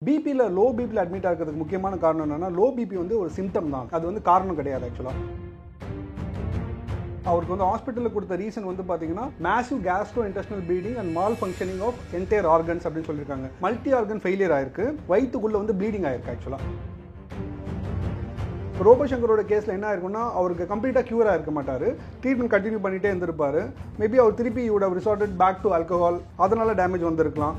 பிபியில் low பிபியில் admit ஆகிறதுக்கு முக்கியமான காரணம் என்னன்னா, லோ பிபி வந்து ஒரு சிம்டம் தான், அது வந்து காரணம் கிடையாது. ஆக்சுவலாக அவருக்கு வந்து ஹாஸ்பிட்டலில் கொடுத்த ரீசன் வந்து பார்த்தீங்கன்னா massive gastrointestinal bleeding and malfunctioning of entire organs அப்படின்னு சொல்லியிருக்காங்க. மல்டி ஆர்கன் ஃபெயிலியர் ஆயிருக்கு, வயிற்றுக்குள்ளே வந்து ப்ளீடிங் ஆயிருக்கு. ஆக்சுவலாக ரோபோசங்கரோட கேஸில் என்ன ஆயிருக்குன்னா, அவருக்கு கம்ப்ளீட்டாக க்யூர் ஆயிருக்க மாட்டார், ட்ரீட்மெண்ட் கண்டினியூ பண்ணிகிட்டே இருந்திருப்பார். மேபி அவர் திருப்பி would have resorted back to alcohol, அதனால டேமேஜ் வந்திருக்கலாம்.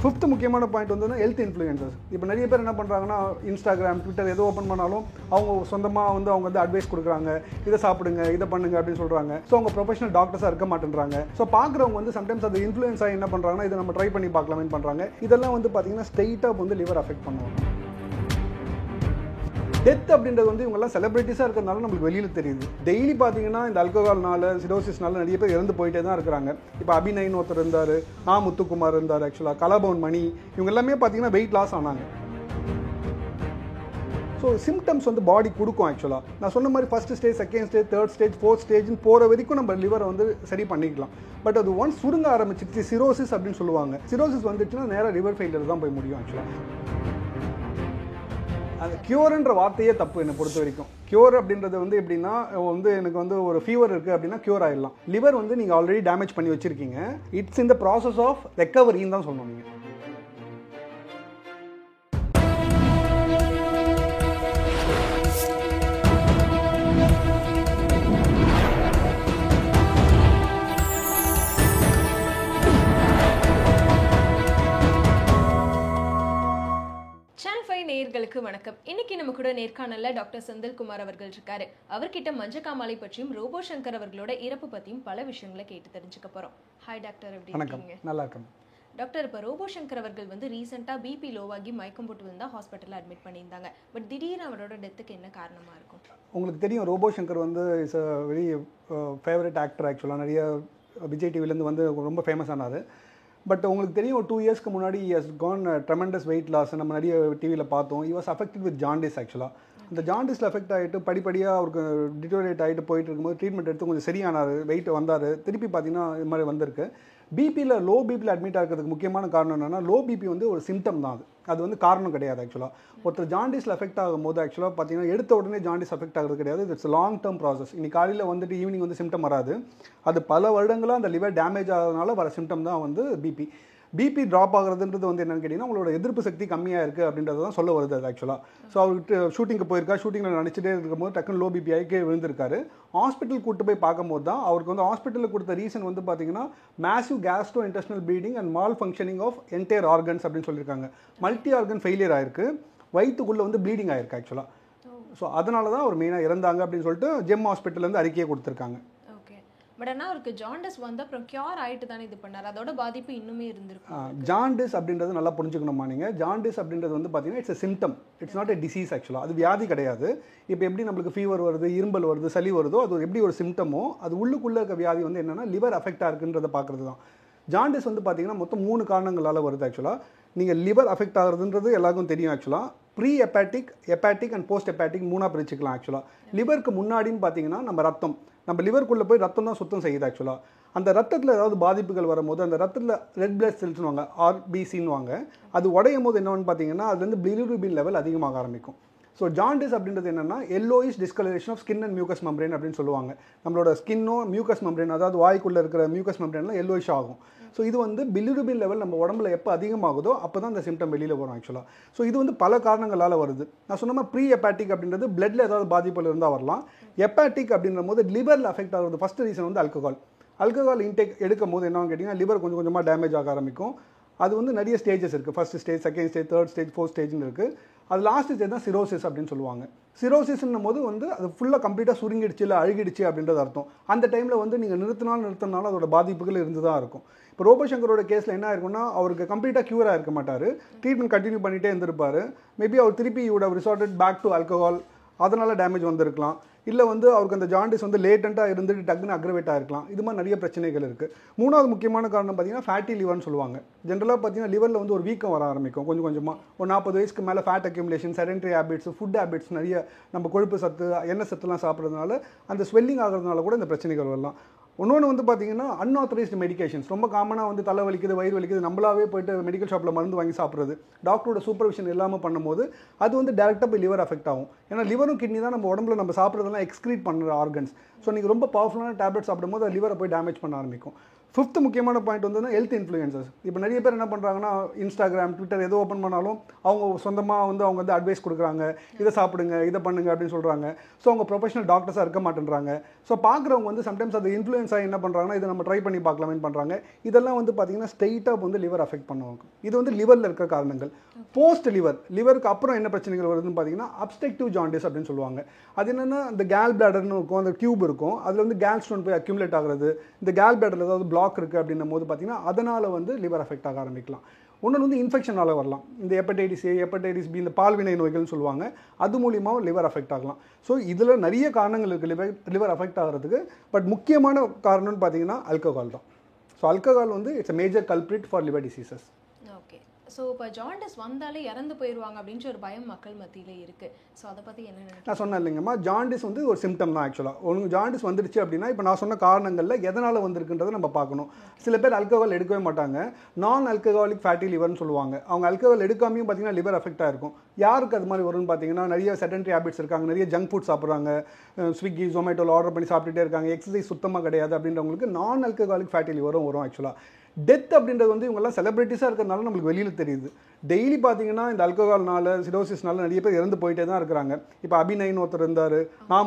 ஃபிஃப்த் முக்கியமான பாயிண்ட் வந்து ஹெல்த் இன்ஃப்ளூயன்சஸ். இப்போ நிறைய பேர் என்ன பண்ணுறாங்கன்னா, இன்ஸ்டாகிராம், ட்விட்டர் எதோ ஓப்பன் பண்ணாலும் அவங்க சொந்தமாக வந்து அவங்க வந்து அட்வைஸ் கொடுக்குறாங்க, இதை சாப்பிடுங்க, இதை பண்ணுங்க அப்படின்னு சொல்கிறாங்க. ஸோ அவங்க ப்ரொஃபஷனல் டாக்டர்ஸாக இருக்க மாட்டேன்றாங்க. ஸோ பார்க்குறவங்க வந்து சம்டைம்ஸ் அது இன்ஃப்ளூயன்ஸாக என்ன பண்ணுறாங்கன்னா, இதை நம்ம ட்ரை பண்ணி பார்க்கலாமேன்னு பண்ணுறாங்க. இதெல்லாம் வந்து பார்த்தீங்கன்னா ஸ்ட்ரெயிட்டாக வந்து லிவர் அஃபெக்ட் பண்ணுவாங்க. டெத் அப்படின்றது வந்து இவங்கெல்லாம் செலிபிரிட்டிஸாக இருக்கிறதுனால நம்மளுக்கு வெளியில் தெரியுது. டெய்லி பார்த்தீங்கன்னா இந்த ஆல்கஹால்னால, சிரோசிஸ்னால நிறைய பேர் இறந்து போயிட்டே தான் இருக்கிறாங்க. இப்போ அபிநயன் ஒருத்தர் இருந்தார், முத்துக்குமார் இருந்தார், ஆக்சுவலாக கலாபவன் மணி, இவங்க எல்லாமே பார்த்தீங்கன்னா வெயிட் லாஸ் ஆனாங்க. ஸோ சிம்டம்ஸ் வந்து பாடி கொடுக்கும். ஆக்சுவலாக நான் சொன்ன மாதிரி first stage, second stage, third stage, fourth ஸ்டேஜ்னு போகிற வரைக்கும் நம்ம லிவரை வந்து சரி பண்ணிக்கலாம். பட் அது ஒன்ஸ் சுருங்க ஆரம்பிச்சிருச்சு, சிரோசிஸ் அப்படின்னு சொல்லுவாங்க. சிரோசிஸ் வந்துச்சுன்னா நேராக லிவர் ஃபெயிலியர் தான் போய் முடியும். ஆக்சுவலாக அந்த க்யூர்ன்ற வார்த்தையே தப்பு என்னை பொறுத்த வரைக்கும். க்யூர் அப்படின்றது வந்து எப்படின்னா, வந்து எனக்கு வந்து ஒரு ஃபீவர் இருக்குது அப்படின்னா க்யூர் ஆகிடலாம். லிவர் வந்து நீங்கள் ஆல்ரெடி டேமேஜ் பண்ணி வச்சுருக்கீங்க, it's in the process of ரெக்கவரின்னு தான் சொல்லணும். நீங்கள் நேயர்களுக்கு வணக்கம். இன்னைக்கு நம்ம கூட நேர்காணல்ல டாக்டர் செந்தில்குமார் அவர்கள் இருக்காரு. அவர்கிட்ட மஞ்சக்காமாலை பற்றியும் ரோபோ சங்கர் அவர்களோட இறப்பு பற்றியும் பல விஷயங்களை கேட்டு தெரிஞ்சுக்க போறோம். ஹாய் டாக்டர், எப்படி இருக்கீங்க? நல்லா இருக்கேன் டாக்டர். இப்போ ரோபோ சங்கர் அவர்கள் வந்து ரீசெண்டாக பிபி லோவாகி மயக்கம் போட்டு வந்தா ஹாஸ்பிட்டலில் அட்மிட் பண்ணியிருந்தாங்க. பட் திடீர்னு அவரோட டெத்துக்கு என்ன காரணமாக இருக்கும்? உங்களுக்கு தெரியும், ரோபோ சங்கர் வந்து is a very favourite actor. ஆக்சுவலாக நிறைய விஜய் டிவிலேருந்து வந்து ரொம்ப ஃபேமஸ் ஆனார். பட் உங்களுக்கு தெரியும், ஒரு 2 இயர்ஸ்க்கு முன்னாடி has gone tremendous weight loss. நம்ம நிறைய டிவியில் பார்த்தோம். He was affected with jaundice. ஆக்சுவலாக அந்த ஜாண்டிஸில் அஃபெக்ட் ஆகிட்டு படிப்படியாக அவருக்கு டிட்டோரேட் ஆகிட்டு போயிட்டு இருக்கும்போது ட்ரீட்மெண்ட் எடுத்து கொஞ்சம் சரியானார், வெயிட் வந்தார். திருப்பி பார்த்தீங்கன்னா இது மாதிரி வந்திருக்கு. பிபியில் லோ பிபியில் அட்மிட் ஆகிறதுக்கு முக்கியமான காரணம் என்னென்னா, லோ பிபி வந்து ஒரு சிம்டம் தான், அது வந்து காரணம் கிடையாது. ஆக்சுவலாக ஒருத்தர் ஜாண்டிஸில் அஃபெக்ட் ஆகும்போது ஆக்சுவலாக பார்த்தீங்கன்னா எடுத்த உடனே ஜாண்டிஸ் அஃபெக்ட் ஆகிறது கிடையாது. It's long term process. இன்னைக்கு காலையில் வந்துட்டு ஈவினிங் வந்து சிம்டம் வராது. அது பல வருடங்களாக அந்த லிவர் டேமேஜ் ஆகிறதுனால வர சிம்டம் தான் வந்து பிபி. பிபி ட்ராப் ஆகுறதுன்றது வந்து என்னென்னு கேட்டிங்கன்னா, உங்களோட எதிர்ப்பு சக்தி கம்மியாக இருக்குது அப்படின்றது தான் சொல்ல வருது அது. ஆக்சுவலாக ஸோ அவருக்கு ஷூட்டிங்கு போயிருக்கா, ஷூட்டிங்கில் நினச்சிட்டே இருக்கும்போது டக்குன்னு லோ பிபி ஆகி விழுந்திருக்காரு. ஹாஸ்பிட்டல் கூட்டு போய் பார்க்கும்போது தான் அவருக்கு வந்து ஹாஸ்பிட்டலில் கொடுத்த ரீசன் வந்து பார்த்தீங்கன்னா massive gastrointestinal bleeding and malfunctioning of entire organs அப்படின்னு சொல்லியிருக்காங்க. மல்டி ஆர்கன் ஃபெயிலியர் ஆயிருக்கு, வயிற்றுக்குள்ளே வந்து ப்ளீடிங் ஆயிருக்கு. ஆக்சுவலாக ஸோ அதனால தான் அவர் மெயினாக இறந்தாங்க அப்படின்னு சொல்லிட்டு ஜெம் ஹாஸ்பிட்டல்லேருந்து அறிக்கையை கொடுத்துருக்காங்க. பட் ஆனால் அவருக்கு ஜாண்டிஸ் வந்து அப்புறம் கியூர் ஆகிட்டு தானே இது பண்ணார், அதோட பாதிப்பு இன்னுமே இருந்திருக்கும். ஜாண்டிஸ் அப்படின்றது நல்லா புரிஞ்சுக்கணுமா நீங்கள்? ஜாண்டிஸ் அப்படின்றது வந்து பார்த்தீங்கன்னா it's a symptom, it's not a disease. ஆக்சுவலாக அது வியாதி கிடையாது. இப்போ எப்படி நம்மளுக்கு ஃபீவர் வருது, இரும்பல் வருது, சளி வருதோ, அது எப்படி ஒரு சிம்டமோ, அது உள்ளுக்குள்ளே இருக்க வியாதி வந்து என்னென்னா லிவர் அஃபெக்டாக இருக்குன்றதை பார்க்குறது தான். ஜாண்டிஸ் வந்து பார்த்தீங்கன்னா மொத்தம் 3 காரணங்களால் வருது. ஆக்சுவலாக நீங்கள் லிவர் அஃபெக்ட் ஆகுறதுன்றது எல்லாருக்கும் தெரியும். ஆக்சுவலாக pre hepatic, hepatic and post hepatic 3ஆக பிரிச்சுக்கலாம். ஆக்சுவலாக லிவருக்கு முன்னாடின்னு பார்த்தீங்கன்னா நம்ம லிவருக்குள்ளே போய் ரத்தம் தான் சுத்தம் செய்யுது. ஆக்சுவலாக அந்த ரத்தத்தில் ஏதாவது பாதிப்புகள் வரும்போது அந்த ரத்தத்தில் ரெட் பிளட் செல்ஸ்னுவாங்க, ஆர்பிசின்னுவாங்க, அது உடையும் போது என்னன்னு பார்த்தீங்கன்னா அதுலேருந்து பிலிருபின் லெவல் அதிகமாக ஆரம்பிக்கும். ஸோ ஜாண்டிஸ் அப்படின்றது என்னென்னா yellowish discoloration of skin and mucous membrane அப்படின்னு சொல்லுவாங்க. நம்மளோட ஸ்கின்னும் மியூக்கஸ் மெம்பரேன், அதாவது வாய்க்குள்ளே இருக்கிற மியூக்கஸ் மெம்பரேன்லாம் எல்லோயிஷ் ஆகும். ஸோ இது வந்து பிலிருபின் லெவல் நம்ம உடம்புல எப்போ அதிகமாகுதோ அப்போ தான் இந்த சிம்டம் வெளியில் வரும். ஆக்சுவலாக ஸோ இது வந்து பல காரணங்களால் வருது. நான் சொன்ன மாதிரி ப்ரீ ஹெப்பாட்டிக் அப்படின்றது பிளட்டில் ஏதாவது பாதிப்புகள் இருந்தால் வரலாம். ஹெப்பாட்டிக் அப்படின்ற போது லிவரில் அஃபெக்ட் ஆகுறது ஃபஸ்ட் ரீசன் வந்து ஆல்கஹால் இன்டேக் எடுக்கும் போது என்னன்னு கேட்டிங்கன்னா லிவர் கொஞ்சம் கொஞ்சமாக டேமேஜ் ஆக ஆரம்பிக்கும். அது வந்து நிறைய ஸ்டேஜஸ் இருக்குது. First stage, second stage, third stage, fourth ஸ்டேஜ்னு இருக்குது. அது லாஸ்ட் ஸ்டேஜ் தான் சிரோசிஸ் அப்படின்னு சொல்லுவாங்க. சிரோசிஸ்ன்னும் போது வந்து அது ஃபுல்லாக கம்ப்ளீட்டாக சுருங்கிடுச்சு இல்லை அழுகிடுச்சு அப்படின்றது அர்த்தம். அந்த டைமில் வந்து நீங்கள் நிறுத்தினாலும் அதோட பாதிப்புகள் இருந்து தான் இருக்கும். இப்போ ரோபோ சங்கரோட கேஸில் என்ன ஆயிருக்குன்னா, அவருக்கு கம்ப்ளீட்டாக க்யூர் ஆயிருக்க மாட்டார், ட்ரீட்மெண்ட் கண்டினியூ பண்ணிகிட்டே இருந்திருப்பார். மேபி அவர் திருப்பி would have resorted back to alcohol, அதனால டேமேஜ் வந்திருக்கலாம். இல்லை வந்து அவருக்கு அந்த ஜாண்டிஸ் வந்து லேட்டண்ட்டாக இருந்துட்டு டக்குன்னு அக்ரவேட் ஆகிருக்கலாம். இது மாதிரி நிறைய பிரச்சனைகள் இருக்குது. 3வது முக்கியமான காரணம் பார்த்தீங்கன்னா ஃபேட்டி லிவர்னு சொல்லுவாங்க. ஜென்ரலாக பார்த்தீங்கன்னா லிவரில் வந்து ஒரு வீக்கம் வர ஆரம்பிக்கும் கொஞ்சம் கொஞ்சமாக. ஒரு 40 வயசுக்கு மேலே fat accumulation, sedentary habits, food habits, நிறைய நம்ம கொழுப்பு சத்து, எண்ணெய் சத்துலாம் சாப்பிட்றதுனால அந்த ஸ்வெல்லிங் ஆகிறதுனால கூட இந்த பிரச்சனைகள் வரலாம். இன்னொன்று வந்து பார்த்தீங்கன்னா அன்ஆத்தரைஸ்டு மெடிகேஷன்ஸ் ரொம்ப காமனாக வந்து தலை வலிக்குது, வயிறு வலிக்குது, நம்மளாவே போயிட்டு மெடிக்கல் ஷாப்பில் மருந்து வாங்கி சாப்பிட்றது, டாக்டரோட சூப்பர்விஷன் இல்லாமல் பண்ணும்போது அது வந்து டேரெக்டாக போய் லிவர் அஃபெக்ட் ஆகும். ஏன்னா லிவரும் கிட்னி தான் நம்ம உடம்புல நம்ம சாப்பிட்றதெல்லாம் எக்ஸ்க்ரீட் பண்ணுற ஆர்கன்ஸ். ஸோ நீங்கள் ரொம்ப பவர்ஃபுல்லான டேப்லெட் சாப்பிடும்போது அது லிவரை போய் டேமேஜ் பண்ண ஆரம்பிக்கும். ஃபிஃப்த் முக்கியமான பாயிண்ட் வந்து ஹெல்த் இன்ஃப்ளூயன்சஸ். இப்போ நிறைய பேர் என்ன பண்ணுறாங்கன்னா, இன்ஸ்டாகிராம், ட்விட்டர் எதோ ஓப்பன் பண்ணாலும் அவங்க சொந்தமாக வந்து அவங்க வந்து அட்வைஸ் கொடுக்குறாங்க, இதை சாப்பிடுங்க, இதை பண்ணுங்க அப்படின்னு சொல்கிறாங்க. ஸோ அவங்க ப்ரொஃபஷனல் டாக்டர்ஸாக இருக்க மாட்டேன்றாங்க. ஸோ பார்க்குறவங்க வந்து சம்டைம்ஸ் அது இன்ஃப்ளூயன்ஸாக என்ன பண்ணுறாங்கன்னா, இதை நம்ம ட்ரை பண்ணி பார்க்கலாமேன்னு பண்ணுறாங்க. இதெல்லாம் வந்து பார்த்தீங்கன்னா ஸ்ட்ரெயிட்டாக வந்து லிவர் அஃபெக்ட் பண்ணுவாங்க. இது வந்து லிவரில் இருக்கிற காரணங்கள். போஸ்ட் லிவருக்கு அப்புறம் என்ன பிரச்சனைகள் வருதுன்னு பார்த்தீங்கன்னா அப்ஸ்ட்ரக்டிவ் ஜாண்டிஸ் அப்படின்னு சொல்லுவாங்க. அது என்னென்னா, இந்த கேல் பிளாடர்னு இருக்கும், அந்த டியூப் இருக்கும், அதில் வந்து கேல் ஸ்டோன் போய் அக்யூமுலேட் ஆகிறது. இந்த கேல் பிளாடரில் ஏதாவது பிளாக் இருக்குது அப்படின்னும் போது பார்த்தீங்கன்னா அதனால் வந்து லிவர் அஃபெக்ட் ஆக ஆரம்பிக்கலாம். ஒன்று வந்து இன்ஃபெக்ஷனால் வரலாம். இந்த ஹெப்படைட்டிஸ் ஏ, ஹெப்படைட்டிஸ் பி, இந்த பால்வினை நோய்கள்னு சொல்லுவாங்க, அது மூலியமாக லிவர் அஃபெக்ட் ஆகலாம். ஸோ இதில் நிறைய காரணங்கள் இருக்குது லிவர் அஃபெக்ட் ஆகிறதுக்கு. பட் முக்கியமான காரணம்னு பார்த்தீங்கன்னா ஆல்கஹால் தான். ஸோ ஆல்கஹால் வந்து it's a major culprit for liver diseases. Okay, so இப்போ ஜாண்டிஸ் வந்தாலே இறந்து போயிடுவாங்க அப்படின்ற ஒரு பயம் மக்கள் மத்தியில் இருக்குது. ஸோ அதை பற்றி என்ன நினைக்கிறீங்க? நான் சொன்னேன் இல்லைங்கம்மா, ஜாண்டிஸ் வந்து ஒரு சிம்டம் தான் ஆக்சுவலாக. உங்களுக்கு ஜாண்டிஸ் வந்துடுச்சு அப்படின்னா இப்போ நான் சொன்ன காரணங்களில் எதனால் வந்திருக்குன்றதை நம்ம பார்க்கணும். சில பேர் ஆல்கஹால் எடுக்கவே மாட்டாங்க, நான் ஆல்கஹாலிக் ஃபேட்டி லிவர்னு சொல்லுவாங்க. அவங்க ஆல்கஹால் எடுக்காமையும் பார்த்தீங்கன்னா லிவர் அஃபெக்டாக இருக்கும். யாருக்கு அது மாதிரி வரும்னு பார்த்தீங்கன்னா, நிறைய செடன்ட்ரி ஹேபிட்ஸ் இருக்காங்க, நிறைய ஜங்க் ஃபுட் சாப்பிட்றாங்க, ஸ்விக்கி ஜொமேட்டோவில் ஆர்டர் பண்ணி சாப்பிட்டுட்டே இருக்காங்க, எக்ஸசைஸ் சுத்தமாக கிடையாது அப்படின்றவங்களுக்கு நான் ஆல்கஹாலிக் ஃபேட்டி லிவரும் வரும் ஆக்சுவலாக. டெத் அப்படின்றது வந்து இவங்கெல்லாம் செலிபிரிட்டிஸாக இருக்கிறதுனால நம்மளுக்கு வெளியில் தெரியுது. டெய்லி பார்த்தீங்கன்னா இந்த ஆல்கஹால்னால, சிரோசிஸ்னால நிறைய பேர் இறந்து போயிட்டே தான் இருக்கிறாங்க. இப்போ அபிநயன் ஒருத்தர் இருந்தார்,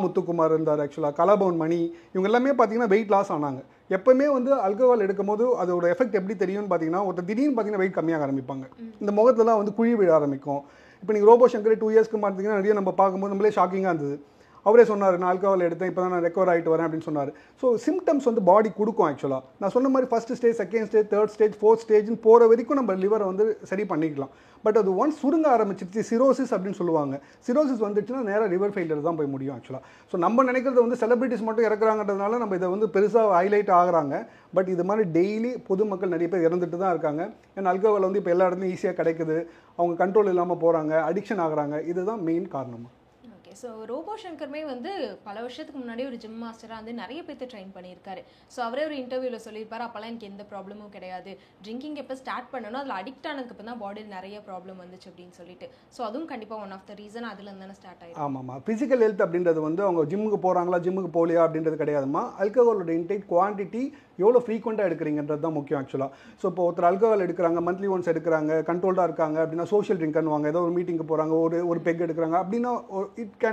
முத்துக்குமார் இருந்தார், ஆக்சுவலாக கலாபவன் மணி, இவங்க எல்லாமே பார்த்தீங்கன்னா வெயிட் லாஸ் ஆனாங்க. எப்பவுமே வந்து ஆல்கஹால் எடுக்கும் போது அதோட எஃபெக்ட் எப்படி தெரியும்னு பார்த்தீங்கன்னா, ஒருத்தர் திடீர்னு பார்த்தீங்கன்னா வெயிட் கம்மியாக ஆரம்பிப்பாங்க, இந்த முகத்துலாம் வந்து குழி விழ ஆரம்பிக்கும். இப்போ நீங்கள் ரோபோ சங்கர் 2 இயர்ஸ்க்கு பார்த்தீங்கன்னா நிறைய நம்ம பார்க்கும்போது நம்மளே ஷாக்கிங்காக இருந்தது. அவரே சொன்னார், நான் ஆல்கஹால் எடுத்தேன், இப்போ தான் நான் ரெக்கவர் ஆகிட்டு வரேன் அப்படின்னு சொன்னார். ஸோ சிம்டம்ஸ் வந்து பாடி கொடுக்கும் ஆக்சுவலாக. நான் சொன்ன மாதிரி first stage, second stage, third stage, fourth ஸ்டேஜ்னு போகிற வரைக்கும் நம்ம லிவரை வந்து சரி பண்ணிக்கலாம். பட் அது ஒன்ஸ் சுருங்க ஆரம்பிச்சிருச்சு, சிரோசிஸ் அப்படின்னு சொல்லுவாங்க. சிரோசிஸ் வந்துச்சுன்னா நேராக லிவர் ஃபெயிலியர் தான் போய் முடியும் ஆக்சுவலாக. ஸோ நம்ம நினைக்கிறது வந்து செலிபிரிட்டிஸ் மட்டும் இறக்குறாங்கன்றதுனால நம்ம இதை வந்து பெருசாக ஹைலைட் ஆகுறாங்க. பட் இது மாதிரி டெய்லி பொதுமக்கள் நிறைய பேர் இறந்துட்டு தான் இருக்காங்க. ஏன்னா ஆல்கஹால் வந்து இப்போ எல்லா இடத்துலையும் ஈஸியாக கிடைக்குது, அவங்க கண்ட்ரோல் இல்லாமல் போகிறாங்க, அடிக்ஷன் ஆகுறாங்க. இதுதான் மெயின் காரணமாக. ஸோ ரோபோ சங்கருமே வந்து பல வருஷத்துக்கு முன்னாடி ஒரு ஜிம் மாஸ்டராக வந்து நிறைய பேர்த்து ட்ரெயின் பண்ணியிருக்காரு. ஸோ அவரே ஒரு இன்டர்வியூவில் சொல்லியிருப்பார், அப்போல்லாம் எனக்கு எந்த ப்ராப்ளமும் கிடையாது, ட்ரிங்கிங் எப்போ ஸ்டார்ட் பண்ணணும் அதில் அடிக்ட் ஆனதுக்கு தான் பாடியில் நிறைய ப்ராப்ளம் வந்துச்சு அப்படின்னு சொல்லிட்டு. ஸோ அதுவும் கண்டிப்பாக ஒன் ஆஃப் த ரீசன் அதில் இருந்தானே ஸ்டார்ட் ஆகிடும். ஆமாம்மா, ஃபிசிக்கல் ஹெல்த் அப்படின்றது வந்து அவங்க ஜிம்முக்கு போகிறாங்களா ஜிம்முக்கு போகலையா அப்படின்றது கிடையாதுமா. ஆல்கஹாலோட இன்டேக் குவான்டிட்டி எவ்வளோ ஃப்ரீக்வெண்ட்டாக எடுக்கிறீங்கன்றது தான் முக்கியம் ஆக்சுவலாக. ஸோ இப்போ ஒருத்தர் ஆல்கஹால் எடுக்கிறாங்க, மந்த்லி ஒன்ஸ் எடுக்கிறாங்க, கண்ட்ரோல்டாக இருக்காங்க அப்படின்னா சோஷியல் ட்ரிங்க்னுவாங்க, ஏதோ ஒரு மீட்டிங்கு போகிறாங்க, ஒரு பெக் எடுக்கிறாங்க அப்படின்னா இட் கேன்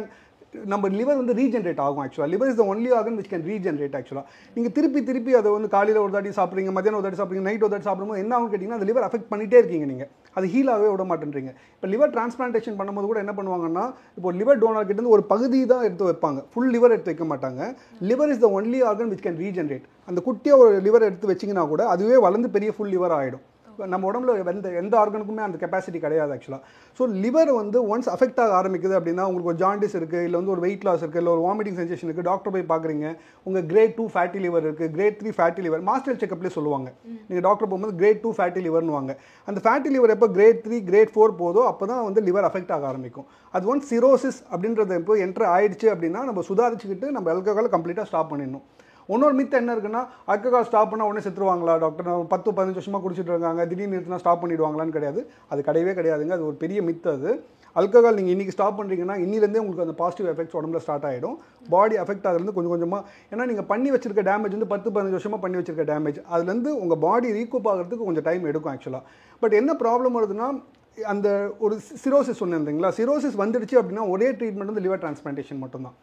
நம்ம லிவர் வந்து ரீஜென்ரேட் ஆகும் ஆக்சுவலாக. Liver is the only organ which can regenerate ஆக்சுவலாக. நீங்கள் திருப்பி அதை வந்து காலையில் ஒரு தாட்டி சாப்பிட்றீங்க, மத்தியானம் ஒரு தாட்டி சாப்பிட்றீங்க, நைட் ஒரு தாட்டி சாப்பிடும்போது என்ன ஆகும் கேட்டிங்கன்னா, அது லிவர் அஃபெக்ட் பண்ணிகிட்டே இருக்கீங்க, நீங்கள் அது ஹீலாகவே விட மாட்டேன்றீங்க. இப்போ லிவர் டிரான்ஸ்பிளான்டேஷன் பண்ணும்போது கூட என்ன பண்ணுவாங்கன்னா, இப்போ லிவர் டோனர் கிட்ட இருந்து ஒரு பகுதி தான் எடுத்து வைப்பாங்க, ஃபுல் லிவர் எடுத்து வைக்க மாட்டாங்க. Liver is the only organ which can regenerate. அந்த குட்டியாக ஒரு லிவர் எடுத்து வச்சிங்கன்னா கூட அதுவே வளர்ந்து பெரிய ஃபுல் லிவர் ஆகிடும். நம்ம உடம்புல எந்த ஆர்கனுக்குமே அந்த கெப்பாசிட்டி கிடையாது ஆக்சுவலாக. ஸோ லிவர் வந்து ஒன்ஸ் அஃபெக்ட் ஆக ஆரம்பிக்குது அப்படின்னா, உங்களுக்கு ஒரு ஜாண்டிஸ் இருக்குது, இல்லை வந்து ஒரு வெயிட் லாஸ் இருக்குது, இல்லை ஒரு வாமிட்டிங் சென்சேஷன் இருக்குது, டாக்டர் போய் பார்க்குறீங்க, உங்கள் கிரேட் 2 ஃபேட்டி லிவர் இருக்குது, கிரேட் 3 ஃபேட்டி லிவர், மாஸ்டர் செக்கப்லேயே சொல்லுவாங்க. நீங்கள் டாக்டர் போகும்போது கிரேட் 2 ஃபேட்டி லிவர்னுவாங்க. அந்த ஃபேட்டி லிவர் எப்போ கிரேட் 3 கிரேட் 4 போதோ அப்போ தான் வந்து லிவர் அஃபெக்ட் ஆக ஆரம்பிக்கும். அது ஒன்ஸ் சிரோசிஸ் அப்படின்றது எப்போ என்ட்ரு ஆயிடுச்சு அப்படின்னா நம்ம சுதாரிச்சுக்கிட்டு நம்ம ஆல்கஹாலை கம்ப்ளீட்டாக ஸ்டாப் பண்ணிடணும். இன்னொரு மித்து என்ன இருக்குன்னா, ஆல்கஹால் ஸ்டாப் பண்ணால் உடனே செத்துருவாங்களா டாக்டர், 10-15 வருஷமாக குடிச்சிட்டு இருக்காங்க, திடீர்னு நிறுத்தினா ஸ்டாப் பண்ணிடுவாங்களான்னு கிடையாது. அது கிடையவே கிடையாதுங்க, அது ஒரு பெரிய மித்து. அது ஆல்கஹால் நீங்கள் இன்றைக்கி ஸ்டாப் பண்ணுறீங்கன்னா இன்னிலேருந்தே உங்களுக்கு அந்த பாசிட்டிவ் எஃபெக்ட்ஸ் உடம்புல ஸ்டார்ட் ஆகிடும். பாடி அஃபெக்ட் ஆகிறது கொஞ்சம் கொஞ்சமாக, ஏன்னா நீங்கள் பண்ணி வச்சிருக்க டேமேஜ் வந்து 10-15 வருஷமாக பண்ணி வச்சிருக்க டேமேஜ், அதுலேருந்து உங்கள் பாடி ரீகூப் ஆகிறதுக்கு கொஞ்சம் டைம் எடுக்கும் ஆக்சுவலாக. பட் என்ன ப்ராப்ளம் வருதுன்னா, அந்த ஒரு சிரோசிஸ் சொன்னீங்களா, சிரோசிஸ் வந்துடுச்சு அப்படின்னா ஒரே ட்ரீட்மெண்ட் வந்து லிவர் டிரான்ஸ்பிளான்டேஷன் மட்டும்தான்.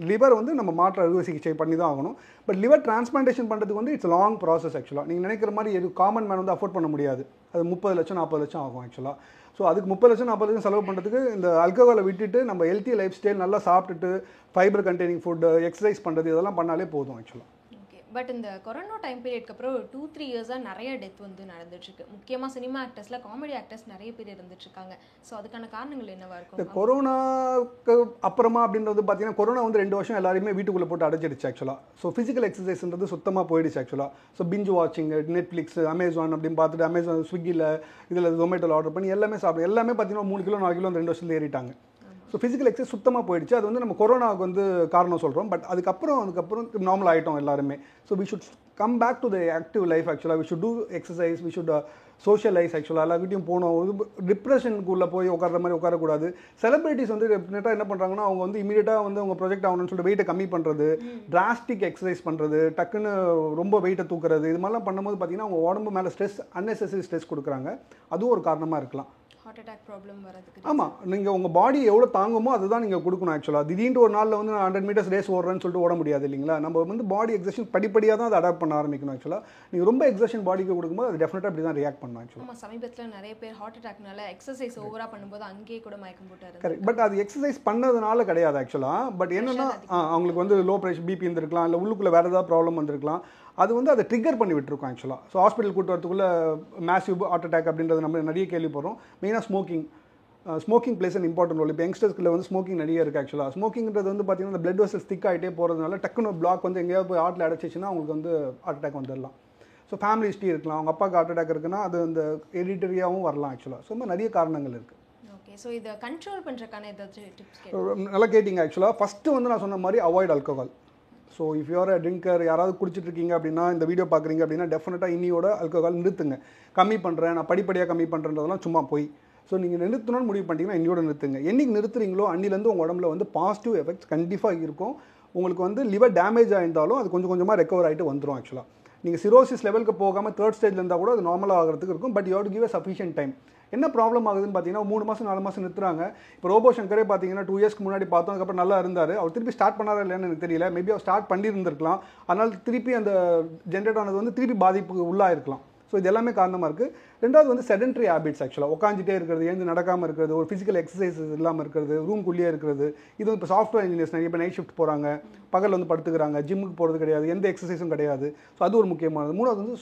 லிவர் வந்து நம்ம மாற்று அறுவை சிகிச்சை பண்ணி தான் ஆகணும். பட் லிவர் டிரான்ஸ்பிளான்டேஷன் பண்ணுறதுக்கு வந்து இட்ஸ் லாங் ப்ராசஸ் ஆக்சுவலாக. நீங்கள் நினைக்கிற மாதிரி எது காமன் மேன் வந்து அஃபோர்ட் பண்ண முடியாது. அது 30 லட்சம் 40 லட்சம் ஆகும் ஆக்சுவலாக. ஸோ அதுக்கு 30 லட்சம் 40 லட்சம் செலவு பண்ணுறதுக்கு இந்த ஆல்கஹாலை விட்டுட்டு நம்ம ஹெல்த்தி லைஃப் ஸ்டைல் நல்லா சாப்பிட்டுட்டு ஃபைபர் கண்டெய்னிங் ஃபுட்டு, எக்ஸசைஸ் பண்ணுறது, இதெல்லாம் பண்ணாலே போதும் ஆக்சுவலாக. பட் இந்த கொரோனா டைம் பீரியட்க்கு அப்புறம் 2-3 இயர்ஸாக நிறைய டெத் வந்து நடந்துட்டுருக்கு. முக்கியமாக சினிமா ஆக்டர்ஸில் காமெடி ஆக்டர்ஸ் நிறைய பேர் இருந்துட்டுருக்காங்க. ஸோ அதுக்கான காரணங்கள் என்னவாக இருக்கும்? இந்த கொரோனாக்கு அப்புறமா அப்படின்றது பார்த்தீங்கன்னா, கொரோனா வந்து 2 வருஷம் எல்லாருமே வீட்டுக்குள்ளே போட்டு அடைச்சிடுச்சு ஆக்சுவலாக. ஸோ ஃபிசிக்கல் எக்ஸசைஸ்ன்றது சுத்தமாக போயிடுச்சு ஆக்சுவலாக. ஸோ பிஞ்ச் வாட்சிங், நெட்ஃப்ளிக்ஸ், அமேசான் அப்படின்னு பார்த்துட்டு அமேசான், ஸ்விக்கியில், இதில் ஜொமேட்டோவில் ஆர்டர் பண்ணி எல்லாமே சாப்பிடும். எல்லாமே பார்த்தீங்கன்னா 3 கிலோ 4 கிலோ அந்த 2 வருஷத்துல ஏறிட்டாங்க. ஸோ ஃபிசிக்கல் எக்ஸசைஸ் சுத்தமாக போயிடுச்சு. அது வந்து நம்ம கொரோனாவுக்கு வந்து காரணம் சொல்கிறோம். பட் அதுக்கப்புறம் நார்மல் ஆகிட்டோம் எல்லாருமே. So we should come back to the active life ஆக்சுவலாக. We should do exercise, we should socialize ஆக்சுவலாக. எல்லா வீட்டையும் போகணும். டிப்ரெஷனுக்குள்ளே போய் உட்கார மாதிரி உட்காரக்கூடாது. செலிபிரிட்டிஸ் வந்து டெஃபினட்டாக என்ன பண்ணுறாங்கன்னா, அவங்க வந்து இமீடியட்டாக வந்து அவங்க ப்ரொஜெக்ட் ஆகணும்னு சொல்லிட்டு வெயிட்டை கம்மி பண்ணுறது, டிராஸ்டிக் எக்ஸசைஸ் பண்ணுறது, டக்குன்னு ரொம்ப வெயிட்டை தூக்குறது, இது மாதிரிலாம் பண்ணும்போது பார்த்தீங்கன்னா அவங்க உடம்பு மேலே ஸ்ட்ரெஸ், அன்னெசரி ஸ்ட்ரெஸ் கொடுக்குறாங்க. அதுவும் ஒரு காரணமாக இருக்கலாம். ஹார்ட் அட்டாக் ப்ராப்ளம் வரதுக்கு. ஆமாம், நீங்கள் உங்கள் பாடி எவ்வளோ தாங்குமோ அதுதான் நீங்கள் கொடுக்கணும் ஆக்சுவலாக. திடீர்னு ஒரு நாளில் வந்து நான் 100 மீட்டர்ஸ் ரேஸ் ஓடுறேன்னு சொல்லிட்டு ஓட முடியாது இல்லைங்களா. நம்ம வந்து பாடி எக்ஸர்ஷன் படிப்படியாக தான் அதை அடாப்ட் பண்ண ஆரம்பிக்கணும் ஆக்சுவலாக. நீங்கள் ரொம்ப எக்ஸர்ஷன் பாடிக்கு கொடுக்கும்போது அது டெஃபினட்டாக அப்படி தான் ரியாக்ட் பண்ணணும் ஆக்சுவலாக. ஆமாம், சமீபத்தில் நிறைய பேர் ஹார்ட் அட்டாக்னால எக்ஸசைஸ் ஓவராக பண்ணும்போது அங்கேயே கூட மயக்கம் போட்டாரு. கரெக்ட். பட் அது எக்ஸசைஸ் பண்ணதுனால கிடையாது ஆக்சுவலாக. பட் என்னென்னா அவங்களுக்கு வந்து லோ ப்ரெஷர், பிபி இருந்திருக்கலாம், இல்லை உள்ளுக்குள்ளே வேறு ஏதாவது ப்ராப்ளம் வந்திருக்கலாம். அது வந்து அதை ட்ரிகர் பண்ணி விட்டுருக்கோம் ஆக்சுவலாக. ஸோ ஹாஸ்பிட்டல் கூட்டு வரதுக்குள்ளே மேசிவ் ஹார்ட் அட்டாக் அப்படின்றது நம்ம நிறைய கேள்விப்படுறோம். மெயினாக smoking plays and important role. இப்போ யங்ஸ்டர்ஸ்க்குள்ள வந்து ஸ்மோக்கிங் நிறைய இருக்குது ஆக்சுவலாக. ஸ்மோக்கிங்கிறது வந்து பார்த்தீங்கன்னா இந்த பிளட் வெசல்ஸ் திக் ஆகிட்டே போகிறதுனால டக்குன்னு பிளாக் வந்து எங்கேயாவது போய் ஹார்ட்டில் அடைச்சிச்சுன்னா அவங்களுக்கு வந்து ஹார்ட் அட்டாக் வந்துடலாம். ஸோ ஃபேமிலி ஹிஸ்ட்ரி இருக்கலாம், அவங்க அப்பாவுக்கு ஹார்ட் அட்டாக் இருக்குன்னா அது அந்த ஹெரிடிட்டரியாகவும் வரலாம் ஆக்சுவலாக. ஸோ இந்த நிறைய காரணங்கள் இருக்குது. ஓகே, ஸோ இதை கண்ட்ரோல் பண்ணுறதுக்கான ஏதாச்சும் டிப்ஸ்? நல்லா கேட்டிங்க ஆக்சுவலாக. ஃபஸ்ட்டு வந்து நான் சொன்ன மாதிரி avoid alcohol. So if you are a drinker, யாராவது குடிச்சிட்டு இருக்கீங்க அப்படின்னா, இந்த வீடியோ பார்க்குறீங்க அப்படின்னா டெஃபினட்டாக இன்னியோட ஆல்கஹால் நிறுத்துங்க. கம்மி பண்ணுறேன், நான் படிப்படியாக கம்மி பண்ணுறதுலாம் சும்மா போய். ஸோ நீங்கள் நிறுத்தணும்னு முடிவு பண்ணிட்டீங்கன்னா இன்னையோட நிறுத்துங்க. என்றைக்கு நிறுத்துறீங்களோ அன்னிலேருந்து உங்கள் உடம்புல வந்து பாசிட்டிவ் எஃபெக்ட்ஸ் கண்டிப்பாக இருக்கும். உங்களுக்கு வந்து லிவர் டேமேஜ் ஆயிருந்தாலும் அது கொஞ்சம் கொஞ்சமாக ரெக்கவர் ஆகிட்டு வந்துடும் ஆக்சுவலாக. நீங்கள் சிரோசிஸ் லெவலுக்கு போகாமல் 3rd ஸ்டேஜில் இருந்தால் கூட அது நார்மலாக ஆகிறதுக்கு இருக்கும். But you have to give a sufficient time. என்ன ப்ராப்ளம் ஆகுதுன்னு பார்த்தீங்கன்னா 3 மாதம் 4 மாதம் நிறுத்துறாங்க. இப்போ ரோபோ சங்கரே பார்த்தீங்கன்னா 2 இயர்ஸ்க்கு முன்னாடி பார்த்தோம், அதுக்கப்புறம் நல்லா இருந்தார். அவர் திருப்பி ஸ்டார்ட் பண்ணாரா இல்லைன்னு எனக்கு தெரியல. மேபி அவர் ஸ்டார்ட் பண்ணியிருந்திருக்கலாம். அதனால் திருப்பி அந்த ஜென்ரேட் ஆனது வந்து திருப்பி பாதிப்புக்கு உள்ளாக இருக்கலாம். ஸோ இது எல்லாமே காரணமாக இருக்குது. ரெண்டாவது வந்து செடென்ட்ரி ஹேபிட்ஸ் ஆக்சுவலாக. உட்காந்துட்டே இருக்கிறது, எழுந்து நடக்காமல் இருக்கிறது, ஒரு ஃபிசிக்கல் எக்ஸசைசஸ் இல்லாமல் இருக்கிறது, ரூம்குள்ளேயே இருக்கிறது. இது இப்போ சாஃப்ட்வேர் இன்ஜினியர்ஸ் நிறைய இப்போ நைட் ஷிஃப்ட் போகிறாங்க, பகல் வந்து படுத்துக்கிறாங்க, ஜிம்முக்கு போகிறது கிடையாது, எந்த எக்ஸசைஸும் கிடையாது. ஸோ அது ஒரு முக்கியமானது. 3வது வந்து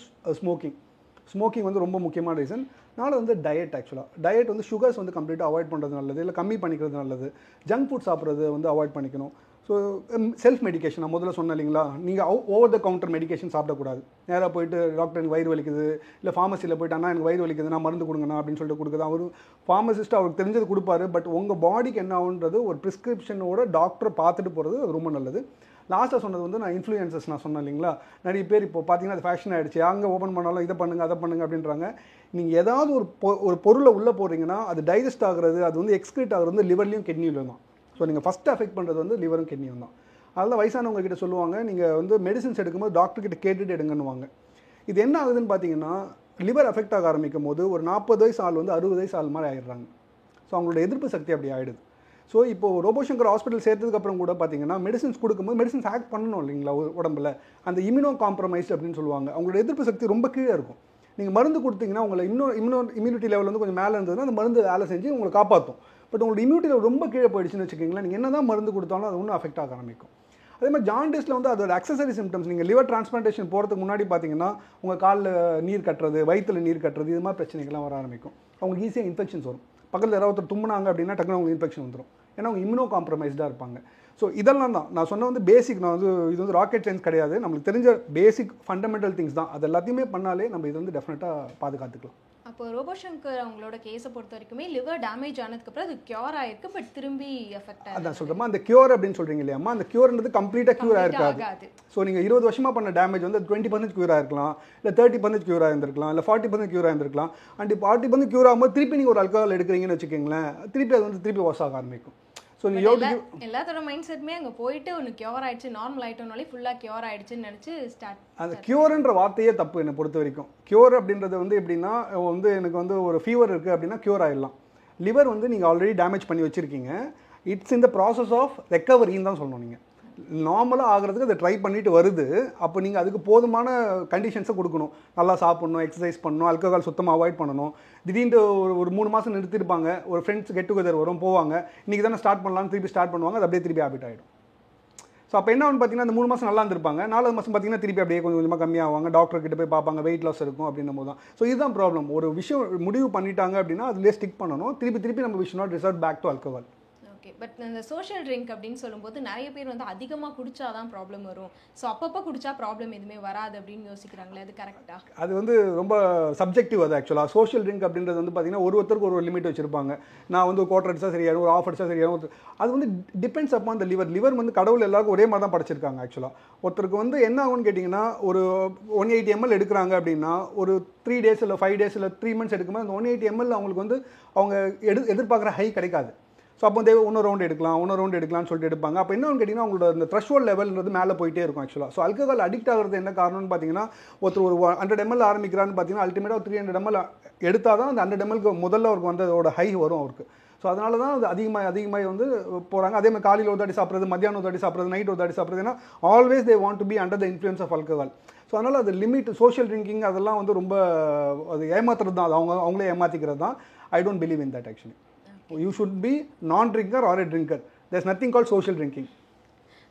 ஸ்மோக்கிங் வந்து ரொம்ப முக்கியமான ரீசன். 4வது வந்து டயட் ஆக்சுவலாக. டயட் வந்து சுகர்ஸ் வந்து கம்ப்ளீட்டாக அவாய்ட் பண்ணுறது நல்லது, இல்லை கம்மி பண்ணிக்கிறது நல்லது. ஜங்க் ஃபுட் சாப்பிட்றது வந்து அவாய்ட் பண்ணிக்கணும். ஸோ செல்ஃப் மெடிக்கேஷன் நான் முதல்ல சொன்னேன் இல்லைங்களா, நீங்கள் ஓவர் த கவுண்டர் மெடிக்கேஷன் சாப்பிடக்கூடாது. நேராக போயிட்டு டாக்டர் எனக்கு வயிறு வலிக்குது, இல்லை ஃபார்மசியில் போயிட்டு அண்ணா எனக்கு வயிறு வலிக்குது, நான் மருந்து கொடுங்கண்ணா அப்படின்னு சொல்லிட்டு கொடுக்குது. அவர் ஃபார்மசிஸ்ட் அவருக்கு தெரிஞ்சது கொடுப்பாரு. பட் உங்கள் பாடிக்கு என்ன ஆகுன்றது ஒரு ப்ரிஸ்கிரிப்ஷனோட டாக்டரை பார்த்துட்டு போகிறது அது ரொம்ப நல்லது. லாஸ்ட்டாக சொன்னது வந்து நான் இன்ஃப்ளூயன்சஸ் நான் சொன்னேன் இல்லைங்களா, நிறைய பேர் இப்போ பார்த்தீங்கன்னா அது ஃபேஷன் ஆகிடுச்சு. அங்கே ஓப்பன் பண்ணாலும் இதை பண்ணுங்கள் அதை பண்ணுங்கள் அப்படின்றாங்க. நீங்கள் ஏதாவது ஒரு பொருளை உள்ளே போடுறீங்கன்னா அது டைஜஸ்ட் ஆகிறது, அது வந்து எக்ஸ்க்ரீட் ஆகிறது வந்து லிவர்லையும் கிட்னிலையும் தான். ஸோ நீங்கள் ஃபஸ்ட்டு அஃபெக்ட் பண்ணுறது வந்து லிவரும் கிட்னியும் தான். அதனால் வயசானவங்க கிட்ட சொல்லுவாங்க, நீங்கள் வந்து மெடிசின்ஸ் எடுக்கும்போது டாக்டர்கிட்ட கேட்டுட்டு எடுங்கன்னுவாங்க. இது என்ன ஆகுதுன்னு பார்த்தீங்கன்னா லிவர் அஃபெக்ட் ஆக ஆரம்பிக்கும் போது ஒரு 40 வயசு ஆள் வந்து 60 வயசு ஆள் மாதிரி ஆகிடுறாங்க. ஸோ அவங்களோட எதிர்ப்பு சக்தி அப்படி ஆகிடுது. ஸோ இப்போது ரோபோ சங்கர் ஹாஸ்பிட்டல் சேர்த்ததுக்கப்புறம் கூட பார்த்தீங்கன்னா மெடிசின்ஸ் கொடுக்கும்போது மெடிசின்ஸ் ஆக்ட் பண்ணணும் இல்லைங்களா உடம்புல. அந்த இம்யூனோ காம்ப்ரமைஸ் அப்படின்னு சொல்லுவாங்க. அவங்களோட எதிர்ப்பு சக்தி ரொம்ப கீழே இருக்கும். நீங்கள் மருந்து கொடுத்தீங்கன்னா உங்களை இம்யூனிட்டி லெவல் வந்து கொஞ்சம் மேலே இருந்ததுன்னா அந்த மருந்து வேலை செஞ்சு உங்களை காப்பாற்றும். பட் உங்களோட இம்யூனிட்டி லெவல் ரொம்ப கீழே போயிடுச்சுன்னு வச்சுக்கிங்களேன், நீங்கள் என்ன தான் மருந்து கொடுத்தாலும் அது ஒன்றும் அஃபெக்ட் ஆக ஆரம்பிக்கும். அதே மாதிரி ஜாண்டிஸில் வந்து அதோட அக்சசரி சிம்டம்ஸ், நீங்கள் லிவர் டிரான்ஸ்பிளான்டேஷன் போகிறதுக்கு முன்னாடி பார்த்தீங்கன்னா உங்கள் காலில் நீர் கட்டுறது, வயிற்றில் நீர் கட்டுறது, இது மாதிரி பிரச்சனைகள்லாம் வர ஆரம்பிக்கும். அவங்களுக்கு ஈஸியாக இன்ஃபெக்ஷன்ஸ் வரும். பக்கத்தில் யாராவது தும்முனாங்க அப்படின்னா டக்குனு அவங்க இன்ஃபெக்ஷன் வந்துடும். ஏன்னா அவங்க இம்யூனோ காம்ப்ரமைஸ்டாக இருப்பாங்க. ஸோ இதெல்லாம் தான் நான் சொன்ன வந்து பேசிக். நான் வந்து இது வந்து ராக்கெட் சயின்ஸ் கிடையாது, நம்மளுக்கு தெரிஞ்ச பேசிக் ஃபண்டமெண்டல் திங்ஸ் தான். அது எல்லாத்தையுமே பண்ணாலே நம்ம இது வந்து டெஃபினட்டாக பாதுகாத்துக்கலாம். அப்போ ரோபோ சங்கர் அவங்களோட கேஸை பொறுத்த வரைக்குமே லிவர் டேமேஜ் ஆனதுக்கப்புறம் அது கியூர் ஆயிருக்கு, பட் திரும்பி எஃபெக்ட் ஆகுது. அதான் சொல்கிறோமா, அந்த கியூர் அப்படின்னு சொல்கிறீங்க இல்லையாம்மா, அந்த கியூர்ன்றது கம்ப்ளீட்டாக கியூர் ஆயிருக்காது. ஸோ நீங்கள் 20 வருஷமாக பண்ண டேமேஜ் வந்து 20% கியூர் ஆயிருக்கலாம், இல்லை 30% கியூர் ஆயிருந்திருக்கலாம், இல்லை 40% கியூர் ஆயிருந்திருக்கலாம். அண்ட் 40% கியூர் ஆகும்போது திருப்பி நீங்கள் ஒரு ஆல்கஹால் எடுக்கிறீங்கன்னு வச்சுக்கோங்களேன், திருப்பி அது வந்து திருப்பி வாஷ் ஆக ஆரம்பிக்கும். ஸோ எல்லாத்தோட மைண்ட் செட்மே அங்கே போயிட்டு ஒன்று கியூர் ஆயிடுச்சு, நார்மல் ஆகிட்டோம்னாலே ஃபுல்லாக கியூர் ஆயிடுச்சுன்னு நினச்சி அந்த கியூர்ன்ற வார்த்தையே தப்பு என்னை பொறுத்த வரைக்கும். கியூர் அப்படின்றது வந்து எப்படின்னா, வந்து எனக்கு வந்து ஒரு ஃபீவர் இருக்குது அப்படின்னா கியூர் ஆகிடலாம். லிவர் வந்து நீங்கள் ஆல்ரெடி டேமேஜ் பண்ணி வச்சுருக்கீங்க, it's in the process of ரெக்கவரின்னு தான் சொல்லணும். நீங்கள் நார்மலாக ஆகிறதுக்கு அதை ட்ரை பண்ணிட்டு வருது. அப்போ நீங்கள் அதுக்கு போதுமான கண்டிஷன்ஸை கொடுக்கணும். நல்லா சாப்பிட்ணும், எக்ஸசைஸ் பண்ணணும், ஆல்கஹால் சுத்தமாக அவாய்ட் பண்ணணும். திடீர்னு ஒரு 3 மாதம் நிறுத்திருப்பாங்க, ஒரு ஃப்ரெண்ட்ஸ் கெட் டுகெதர் வரும், போவாங்க, இன்றைக்கி தானே ஸ்டார்ட் பண்ணலாம்னு திருப்பி ஸ்டார்ட் பண்ணுவாங்க, அது அப்படியே திருப்பி ஹேபிட் ஆகிடும். ஸோ அப்போ என்ன பார்த்தீங்கன்னா அந்த 3 மாதம் நல்லா இருந்திருப்பாங்க, 4வது மாதம் பார்த்தீங்கன்னா திருப்பி அப்படியே கொஞ்சம் கொஞ்சமாக கம்மியாகுவாங்க, டாக்டர் கிட்ட போய் பார்ப்பாங்க, வெயிட் லாஸ் இருக்கும் அப்படின்னும் போது தான். ஸோ இதுதான் ப்ராப்ளம். ஒரு விஷயம் முடிவு பண்ணிட்டாங்க அப்படின்னா அதுலேயே ஸ்டிக் பண்ணணும். திருப்பி நம்ம we should not resort back to alcohol. Okay. But இந்த சோஷியல் ட்ரிங்க் அப்படின்னு சொல்லும்போது நிறைய பேர் வந்து அதிகமாக குடிச்சாதான் ப்ராப்ளம் வரும், ஸோ அப்பப்போ குடிச்சா ப்ராப்ளம் எதுவுமே வராது அப்படின்னு யோசிக்கிறாங்களே, அது கரெக்டா? அது வந்து ரொம்ப சப்ஜெக்டிவ். அது ஆக்சுவலாக சோஷியல் ட்ரிங்க் அப்படின்றது வந்து பார்த்தீங்கன்னா ஒருத்தருக்கு ஒரு லிமிட் வச்சிருப்பாங்க. நான் வந்து குவார்டர் அடிச்சா சரியாயிடும், ஒரு ஆஃப் அடிச்சா சரியாயிடும். அது வந்து டிபெண்ட்ஸ் அப்பான் த லிவர் வந்து கடவுள் எல்லாருக்கும் ஒரே மாதிரி தான் படைச்சிருக்காங்க ஆக்சுவலாக. ஒருத்தருக்கு வந்து என்ன ஆகும்னு கேட்டிங்கன்னா, ஒரு 180 ml எடுக்கிறாங்க அப்படின்னா ஒரு 3 days இல்லை 5 days இல்லை 3 months எடுக்கும்போது அந்த 180 ml அவங்களுக்கு வந்து அவங்க எதிர்பார்க்குற ஹை கிடைக்காது. ஸோ அப்போ இன்னொரு ரவுண்ட் எடுக்கலாம்னு சொல்லிட்டு எடுப்பாங்க. அப்போ என்னன்னு கேட்டிங்கன்னா அவங்களோட அந்த த்ரெஷ்ஹோல்ட் லெவல்ன்றது மேலே போயிட்டே இருக்கும் ஆக்சுவலாக. ஸோ ஆல்கஹால் அடிக்ட் ஆகிறது என்ன காரணம்னு பார்த்தீங்கன்னா, ஒருத்தர் ஒரு 100 ml ஆரம்பிக்கிறான்னு பார்த்தீங்கன்னா அல்டிமேட்டாக 300 ml எடுத்தால் தான் அந்த 100 ml முதல்ல அவருக்கு வந்து அதோட ஹை வரும் அவருக்கு. ஸோ அதனால தான் அது அதிகமாக வந்து போகிறாங்க. அதே மாதிரி காலையில் ஒரு தாட்டி சாப்பிட்றது, மத்தியானம் ஒரு தாட்டி சாப்பிட்றது, நைட் ஒரு தாட்டி சாப்பிட்றது. ஏன்னா always they want to be under the influence of alcohol. So அதனால் அது லிமிட் சோஷியல் ட்ரிங்கிங் அதெல்லாம் வந்து ரொம்ப அது ஏமாத்துறது தான். அது அவங்களே ஏமாற்றிக்கிறது தான். I don't believe in that actually. You should be non-drinker or a drinker. There's nothing called social drinking.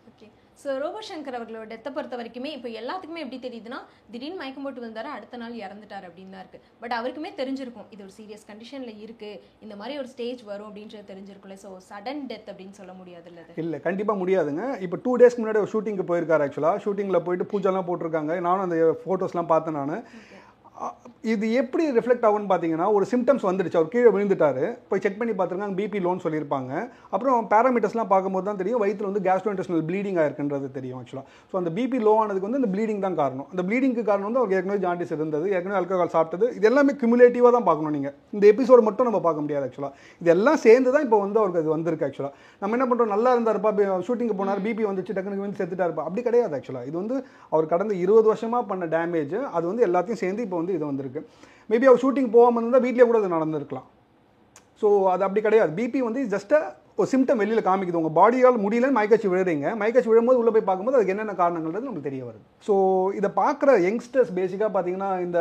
Okay. So robo Shankar அவர்களோட டெத்தை பொறுத்த வரைக்குமே இப்போ எல்லாத்துக்குமே எப்படி தெரியுதுன்னா, திடீர்னு மயக்கம் போட்டு வந்தாரு, அடுத்த நாள் இறந்துட்டார் அப்படின்னு தான் இருக்குது. பட் அவருக்குமே தெரிஞ்சிருக்கும் இது ஒரு சீரியஸ் கண்டிஷனில் இருக்குது, இந்த மாதிரி ஒரு ஸ்டேஜ் வரும் அப்படின்றது தெரிஞ்சிருக்கும்ல. ஸோ சடன் டெத் அப்படின்னு சொல்ல முடியாதுல்ல? இல்லை, கண்டிப்பாக முடியாதுங்க. இப்போ 2 days முன்னாடி ஒரு ஷூட்டிங்க்கு போயிருக்காரு ஆக்சுவலாக. ஷூட்டிங்கில் போயிட்டு பூஜைலாம் போட்டிருக்காங்க. நானும் அந்த ஃபோட்டோஸ்லாம் பார்த்தேன் நான். இது எப்படி ரிஃப்ளெக்ட் ஆகும்னு பார்த்தீங்கன்னா, ஒரு சிம்டம்ஸ் வந்துடுச்சு, அவர் கீழே விழுந்துட்டாரு, போய் செக் பண்ணி பார்த்துருக்காங்க, பிபி லோன்னு சொல்லியிருப்பாங்க. அப்புறம் பேராமீட்டர்ஸ்லாம் பார்க்கும்போது தான் தெரியும் வயிற்றில் வந்து கேஸ்ட்ரோஇன்டெஸ்டினல் ப்ளீடிங் ஆயிருக்குன்றது தெரியும் ஆக்சுவலாக. ஸோ அந்த பிபி லோ ஆனதுக்கு வந்து இந்த ப்ளீடிங் தான் காரணம். அந்த ப்ளீடிங்க்கு காரணம் வந்து அவருக்கு ஏற்கனவே ஜாண்டிஸ் இருந்தது, ஏற்கனவே ஆல்கஹால் சாப்பிட்டது. இது எல்லாமே கியூமுலேட்டிவாக தான் பார்க்கணும் நீங்கள். இந்த எபிசோடு மட்டும் நம்ம பார்க்க முடியாது ஆக்சுவலாக. இதெல்லாம் சேர்ந்து தான் இப்போ வந்து அவருக்கு அது வந்திருக்கு ஆக்சுவலாக. நம்ம என்ன பண்ணுறோம், நல்லா இருந்தாருப்பா, ஷூட்டிங்கு போனார், பிபி வந்துச்சு, டக்குனுக்கு வந்து செத்துட்டாருப்பா, அப்படி கிடையாது ஆக்சுவலாக. இது வந்து அவர் கடந்த 20 வருஷமாக பண்ண டேமேஜ், அது வந்து எல்லாத்தையும் சேர்ந்து இப்போ வந்து இது வந்திருக்கு. மேபி அவர் ஷூட்டிங் போகாமல் இருந்தால் வீட்லேயே கூட அது நடந்திருக்கலாம். ஸோ அது அப்படி கிடையாது. பிபி வந்து ஜஸ்ட் ஒரு சிம்டம் வெளியில் காமிக்குது. உங்கள் பாடியால் முடியலன்னு மயக்கச்சி விழுறீங்க, மயக்கச்சி விழும்போது உள்ளே போய் பார்க்கும்போது அதுக்கு என்னென்ன காரணங்கள்ன்றது நமக்கு தெரிய வருது. ஸோ இதை பார்க்குற யங்ஸ்டர்ஸ் பேசிக்காக பார்த்தீங்கன்னா, இந்த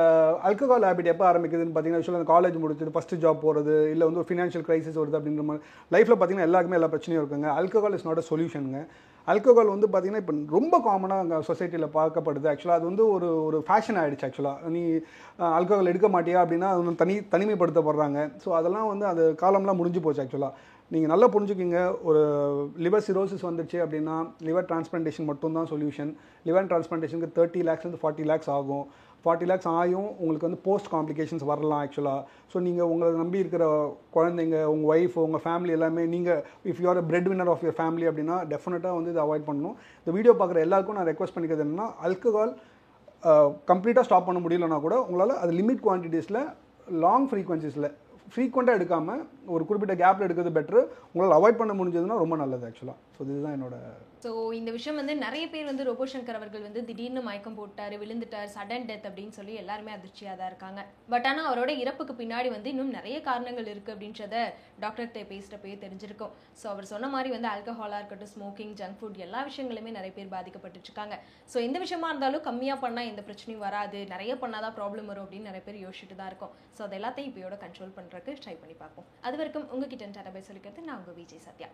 ஆல்கஹால் ஹேபிட் எப்போ ஆரம்பிக்குதுன்னு பார்த்தீங்கன்னா, ஆக்சுவலாக காலேஜ் முடிச்சுட்டு ஃபஸ்ட்டு ஜாப் போகிறது, இல்லை வந்து ஒரு ஃபினான்ஷியல் கிரைசிஸ் வருது அப்படின்ற மாதிரி லைஃப்பில் பார்த்தீங்கன்னா எல்லாருக்குமே எல்லா பிரச்சனையும் இருக்குங்க. ஆல்கஹால் இஸ் நாட் அ சொல்யூஷனுங்க. ஆல்கஹால் வந்து பார்த்தீங்கன்னா இப்போ ரொம்ப காமனாக அங்கே சொசைட்டியில் பார்க்கப்படுது. ஆக்சுவலாக அது வந்து ஒரு ஃபேஷன் ஆகிடுச்சு ஆக்சுவலாக. நீ ஆல்கஹால் எடுக்க மாட்டியா அப்படின்னா அது வந்து தனிமைப்படுத்தப்படுறாங்க. ஸோ அதெல்லாம் வந்து அது காலம்லாம் முடிஞ்சு போச்சு ஆக்சுவலாக. நீங்கள் நல்லா புரிஞ்சுக்கிங்க, ஒரு லிவர் சிரோசிஸ் வந்துச்சு அப்படின்னா லிவர் டிரான்ஸ்பிளான்டேஷன் மட்டும்தான் சொல்யூஷன். லிவர் டிரான்ஸ்பிளான்டேஷனுக்கு 30 lakhsலேருந்து 40 lakhs ஆகும். 40 lakhs ஆயும் உங்களுக்கு வந்து போஸ்ட் காம்ப்ளிகேஷன்ஸ் வரலாம் ஆக்சுவலாக. ஸோ நீங்கள் உங்களை நம்பி இருக்கிற குழந்தைங்க, உங்கள் ஒய்ஃப், உங்கள் ஃபேமிலி எல்லாமே, நீங்கள் if you are a breadwinner of your family அப்படின்னா டெஃபினட்டாக வந்து இதை அவாய்ட் பண்ணணும். இந்த வீடியோ பார்க்குற எல்லாருக்கும் நான் ரெக்வஸ்ட் பண்ணிக்கிறது என்னன்னா, ஆல்கஹால் கம்ப்ளீட்டாக ஸ்டாப் பண்ண முடியலன்னா கூட உங்களால் அது லிமிட் குவான்டிட்டிஸில் லாங் ஃப்ரீக்வன்சிஸில் ஃப்ரீக்வெண்ட்டாக எடுக்காமல் ஒரு குறிப்பிட்ட கேப்பில் எடுக்கிறது பெட்ரு. உங்களால் அவாய்ட் பண்ண முடிஞ்சதுன்னா ரொம்ப நல்லது ஆக்சுவலாக. ஸோ இதுதான் என்னோட. ஸோ இந்த விஷயம் வந்து நிறைய பேர் வந்து ரோபோ சங்கர் அவர்கள் வந்து திடீர்னு மயக்கம் போட்டார், விழுந்துட்டார், சடன் டெத் அப்படின்னு சொல்லி எல்லாருமே அதிர்ச்சியாக தான் இருக்காங்க. பட் ஆனால் அவரோட இறப்புக்கு பின்னாடி வந்து இன்னும் நிறைய காரணங்கள் இருக்குது அப்படின்றத டாக்டர்கிட்ட பேசுகிறப்பயே தெரிஞ்சிருக்கும். ஸோ அவர் சொன்ன மாதிரி வந்து ஆல்கஹாலாக இருக்கட்டும், ஸ்மோக்கிங், ஜங்க் ஃபுட் எல்லா விஷயங்களுமே நிறைய பேர் பாதிக்கப்பட்டுருக்காங்க. ஸோ எந்த விஷயமா இருந்தாலும் கம்மியாக பண்ணால் எந்த பிரச்சனையும் வராது, நிறைய பண்ணால் தான் ப்ராப்ளம் வரும் அப்படின்னு நிறைய பேர் யோசிச்சுட்டு தான் இருக்கும். ஸோ அது எல்லாத்தையும் இப்போயோட கண்ட்ரோல் பண்ணுறதுக்கு ட்ரை பண்ணி பார்ப்போம். அது வரைக்கும் உங்ககிட்ட டாடா பை சொல்லிக்கிறது நான் உங்கள் விஜய் சத்யா.